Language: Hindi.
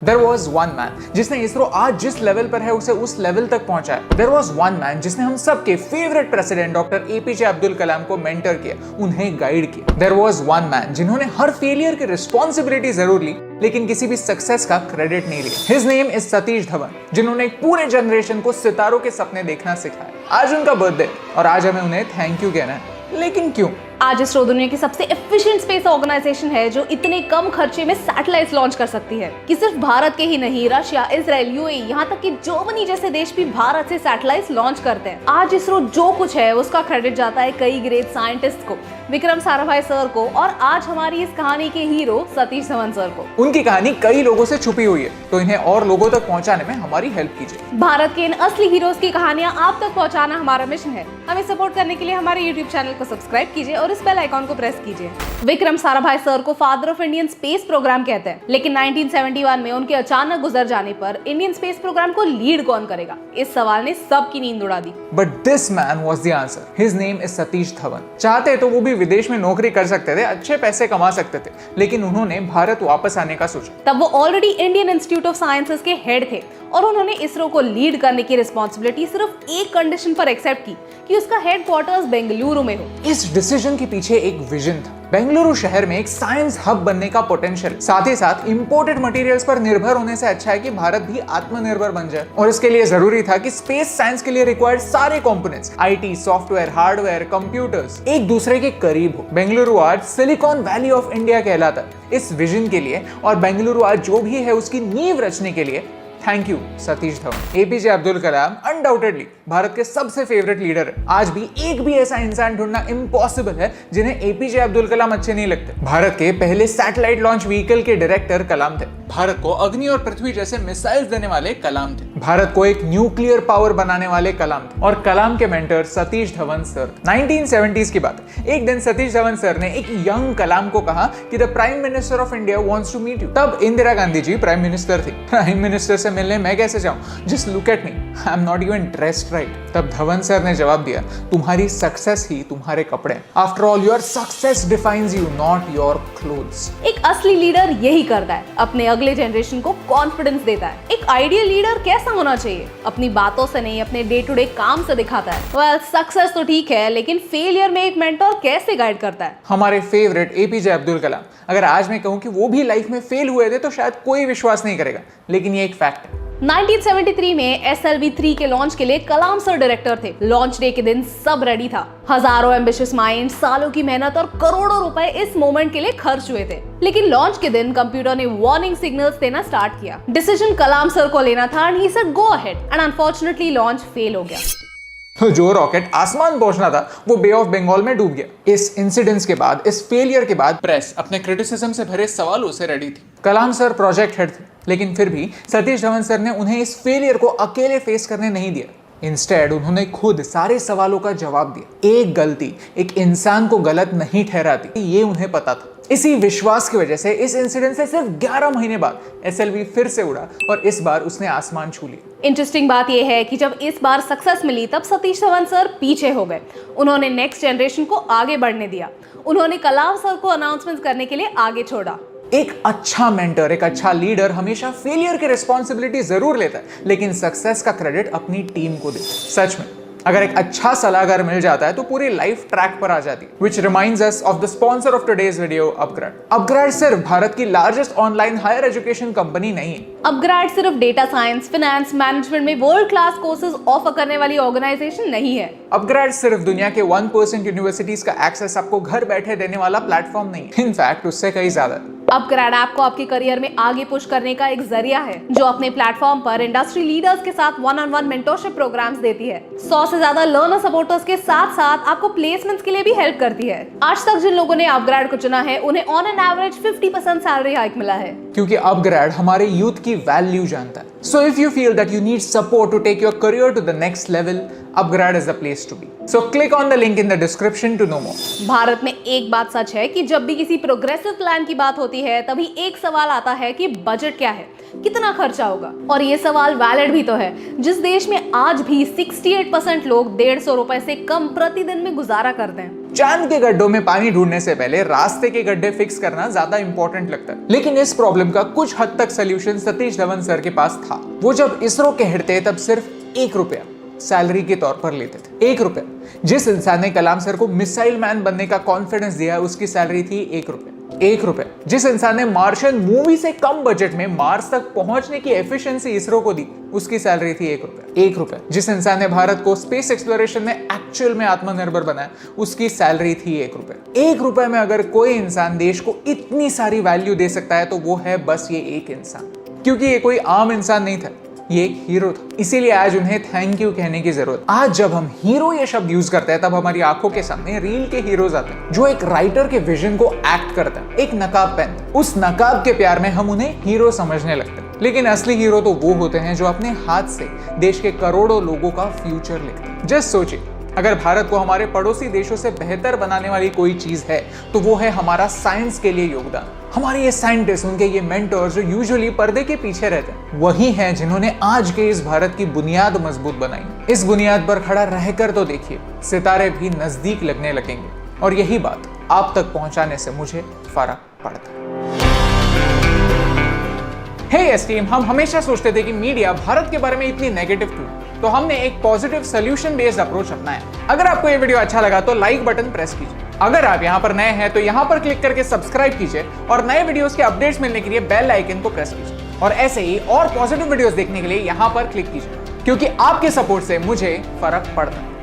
There was one man जिसने इसरो आज जिस लेवल पर है उसे उस लेवल तक पहुंचाया। There was one man जिसने हम सबके favourite president doctor APJ Abdul Kalam को मेंटर किया, उन्हें गाइड किया। There was one man जिन्होंने हर फेलियर की रिस्पॉन्सिबिलिटी जरूर ली लेकिन किसी भी सक्सेस का क्रेडिट नहीं लिया। His name is Satish Dhawan, जिन्होंने एक पूरे जनरेशन को सितारों के सपने देखना सिखाया। आज उनका बर्थडे और आज हमें उन्हें थैंक यू कहना है, लेकिन क्यों? आज इसरो दुनिया की सबसे एफिशिएंट स्पेस ऑर्गेनाइजेशन है जो इतने कम खर्चे में सैटेलाइट लॉन्च कर सकती है कि सिर्फ भारत के ही नहीं, रशिया, इजराइल, यूएई, यहाँ तक कि जर्मनी जैसे देश भी भारत से सैटेलाइट लॉन्च करते हैं। आज इसरो जो कुछ है उसका क्रेडिट जाता है कई ग्रेट साइंटिस्ट को, विक्रम साराभाई सर को और आज हमारी इस कहानी के हीरो सतीश धवन सर को। उनकी कहानी कई लोगों से छुपी हुई है, तो इन्हें और लोगों तक पहुंचाने में हमारी हेल्प कीजिए। भारत के इन असली हीरोज की कहानियां आप तक पहुंचाना हमारा मिशन है। हमें सपोर्ट करने के लिए हमारे यूट्यूब चैनल को सब्सक्राइब कीजिए और इस बेल आइकॉन को प्रेस कीजिए। विक्रम साराभाई सर को father of Indian space programme कहते हैं, लेकिन 1971 में उनके अचानक गुजर जाने पर इंडियन स्पेस प्रोग्राम को लीड कौन करेगा, इस सवाल ने सबकी नींद उड़ा दी। But this man was the answer. His name is Satish Dhawan. चाहते तो वो भी विदेश में नौकरी कर सकते थे, अच्छे पैसे कमा सकते थे, लेकिन उन्होंने भारत वापस आने का सोचा। तब वो already Indian institute of sciences के हेड थे और उन्होंने इसरो को लीड करने की रिस्पॉन्सिबिलिटी सिर्फ एक कंडीशन पर एक्सेप्ट की कि उसका हेडक्वार्टर्स बेंगलुरु में हो। इस डिसीजन के पीछे एक विजन था। बेंगलुरु शहर में एक साइंस हब बनने का पोटेंशियल, साथ ही साथ इंपोर्टेड मटेरियल्स पर निर्भर होने से अच्छा है कि भारत भी आत्मनिर्भर बन जाए। और इसके लिए जरूरी था कि स्पेस साइंस के लिए रिक्वायर्ड सारे components, IT, software, hardware, computers एक दूसरे के करीब हो। बेंगलुरु आज सिलिकॉन वैली ऑफ इंडिया कहलाता है। इस विजन के लिए और बेंगलुरु आज जो भी है उसकी नींव रचने के लिए thank you Satish Dhawan. APJ Abdul Kalam undoubtedly Bharat के सबसे फेवरेट लीडर है। आज भी एक भी ऐसा इंसान ढूंढना इम्पॉसिबल है जिन्हें एपीजे अब्दुल कलाम अच्छे नहीं लगते। भारत के पहले सैटेलाइट लॉन्च व्हीकल के डायरेक्टर कलाम थे। भारत को अग्नि और पृथ्वी जैसे मिसाइल्स देने वाले कलाम थे। भारत को एक न्यूक्लियर पावर बनाने वाले कलाम थे। और कलाम के mentor Satish Dhawan sir. 1970s की बात है। एक दिन सतीश धवन सर ने एक यंग कलाम को कहा कि the prime minister of India wants to meet you. तब इंदिरा गांधी जी प्राइम मिनिस्टर थी। प्राइम मिनिस्टर से मिलने मैं कैसे जाऊं? Just look at me, I am not even dressed right. तब धवन सर ने जवाब दिया, तुम्हारी सक्सेस ही तुम्हारे कपड़े। After all your success defines you, not your clothes. एक असली लीडर यही करता है, अपने अगले जनरेशन को कॉन्फिडेंस देता है। एक आइडियल लीडर कैसा होना चाहिए? अपनी बातों से नहीं, अपने डे टू डे काम से दिखाता है। वेल, सक्सेस तो ठीक है, लेकिन फेलियर में एक मेंटर कैसे गाइड करता है? हमारे फेवरेट एपीजे अब्दुल कलाम। अगर आज मैं कहूं कि वो भी लाइफ में फेल हुए थे तो शायद कोई विश्वास नहीं करेगा, लेकिन ये एक फैक्ट है। 1973 में SLV-3 के लॉन्च के लिए कलाम सर डायरेक्टर थे। लॉन्च डे के दिन सब रेडी था। हजारों एम्बिशियस माइंड, सालों की मेहनत और करोड़ों रुपए इस मोमेंट के लिए खर्च हुए थे। लेकिन लॉन्च के दिन कंप्यूटर ने वार्निंग सिग्नल्स देना स्टार्ट किया। डिसीजन कलाम सर को लेना था and he said go ahead, and unfortunately launch fail हो गया। जो रॉकेट आसमान पहुंचना था वो बे ऑफ बंगाल में डूब गया। इस इंसिडेंट्स के बाद, इस फेलियर के बाद प्रेस अपने क्रिटिसिज्म से भरे सवालों से रेडी थी। कलाम सर प्रोजेक्ट हेड थे, लेकिन फिर भी सतीश धवन सर ने उन्हें इस फेलियर को अकेले फेस करने नहीं दिया। इंस्टेड उन्होंने खुद सारे सवालों का जवाब दिया। एक गलती एक इंसान को गलत नहीं ठहराती, ये उन्हें पता था। इसी विश्वास की वजह से इस इंसिडेंट से सिर्फ 11 महीने बाद SLV फिर से उड़ा और इस बार उसने आसमान छू लिया। इंटरेस्टिंग बात यह है कि जब इस बार सक्सेस मिली तब सतीश धवन सर पीछे हो गए। उन्होंने नेक्स्ट जनरेशन को आगे बढ़ने दिया। उन्होंने कलाम सर को अनाउंसमेंट करने के लिए आगे छोड़ा। एक अच्छा मेंटर, एक अच्छा लीडर हमेशा फेलियर की रिस्पॉन्सिबिलिटी जरूर लेता है, लेकिन सक्सेस का क्रेडिट अपनी टीम को देता है। सच में अगर एक अच्छा सलाहकार मिल जाता है तो पूरी लाइफ ट्रैक पर आ जाती है। Which reminds us of the sponsor of today's video, Upgrad. Upgrad सिर्फ भारत की largest online higher education company नहीं है। अपग्रेड सिर्फ डेटा साइंस, फाइनेंस, मैनेजमेंट में वर्ल्ड क्लास कोर्सेज ऑफर करने वाली ऑर्गेनाइजेशन नहीं है। अपग्रेड सिर्फ दुनिया के 1% यूनिवर्सिटीज का एक्सेस आपको घर बैठे देने वाला प्लेटफॉर्म नहीं है। इनफैक्ट उससे कहीं ज्यादा। अपग्रेड आपको आपके करियर में आगे पुश करने का एक जरिया है, जो अपने प्लेटफॉर्म पर इंडस्ट्री लीडर्स के साथ वन-ऑन-वन मेंटरशिप प्रोग्राम्स देती है। 100 से ज्यादा लर्नर सपोर्टर्स के साथ साथ आपको प्लेसमेंट्स के लिए भी हेल्प करती है। आज तक जिन लोगों ने अपग्रेड को चुना है उन्हें on an average 50% salary hike मिला है, क्योंकि अपग्रेड हमारे यूथ की वैल्यू जानता है। So if you feel that you need support to take your career to the next level, Upgrad is the place to be. So click on the link in the description to know more. Bharat में एक बात सच है कि जब भी किसी प्रोग्रेसिव प्लान की बात होती है तभी एक सवाल आता है कि बजट क्या है, कितना खर्चा होगा। और ये सवाल वैलिड भी तो है। जिस देश में आज भी 68% लोग 150 रुपए से कम प्रतिदिन में गुजारा करते हैं। चांद के गड्ढों में पानी ढूंढने से पहले रास्ते के गड्ढे फिक्स करना ज्यादा इंपॉर्टेंट लगता है। लेकिन इस प्रॉब्लम का कुछ हद तक सोल्यूशन सतीश धवन सर के पास था। वो जब इसरो के हेड थे तब सिर्फ ₹1 सैलरी के तौर पर लेते थे। ₹1। जिस इंसान ने कलाम सर को मिसाइल मैन बनने का कॉन्फिडेंस दिया उसकी सैलरी थी ₹1। जिस इंसान ने मार्शियन मूवी से कम बजट में मार्स तक पहुंचने की एफिशिएंसी इसरो को दी उसकी सैलरी थी ₹1। जिस इंसान ने भारत को स्पेस एक्सप्लोरेशन में एक्चुअल में आत्मनिर्भर बनाया उसकी सैलरी थी ₹1 में अगर कोई इंसान देश को इतनी सारी वैल्यू दे सकता है तो वो है बस ये एक इंसान, क्योंकि ये कोई आम इंसान नहीं था, ये एक हीरो था। इसीलिए आज उन्हें थैंक यू कहने की जरूरत। आज जब हम हीरो ये शब्द यूज करते हैं तब हमारी आंखों के सामने रील के हीरोज आते हैं जो एक राइटर के विजन को एक्ट करता है, एक नकाब पहन। उस नकाब के प्यार में हम उन्हें हीरो समझने लगते हैं, लेकिन असली हीरो तो वो होते हैं जो अपने हाथ से देश के करोड़ों लोगों का फ्यूचर लिखते हैं। जस्ट सोचिए, अगर भारत को हमारे पड़ोसी देशों से बेहतर बनाने वाली कोई चीज है तो वो है हमारा साइंस के लिए योगदान। हमारे ये साइंटिस्ट, उनके ये मेंटर्स जो यूजुअली पर्दे के पीछे रहते हैं, वही हैं जिन्होंने आज के इस भारत की बुनियाद मजबूत बनाई। इस बुनियाद पर खड़ा रहकर तो देखिए, सितारे भी नजदीक लगने लगेंगे और यही बात आप तक पहुंचाने से मुझे फर्क पड़ता है। हे टीम, हम हमेशा सोचते थे कि मीडिया भारत के बारे में इतनी नेगेटिव क्यों, तो हमने एक पॉजिटिव सोल्यूशन बेस्ड अप्रोच अपनाया। अगर आपको ये वीडियो अच्छा लगा तो लाइक बटन प्रेस कीजिए। अगर आप यहाँ पर नए हैं तो यहाँ पर क्लिक करके सब्सक्राइब कीजिए और नए वीडियोस के अपडेट्स मिलने के लिए बेल आइकन को प्रेस कीजिए। और ऐसे ही और पॉजिटिव वीडियोस देखने के लिए यहाँ पर क्लिक कीजिए, क्योंकि आपके सपोर्ट से मुझे फर्क पड़ता है।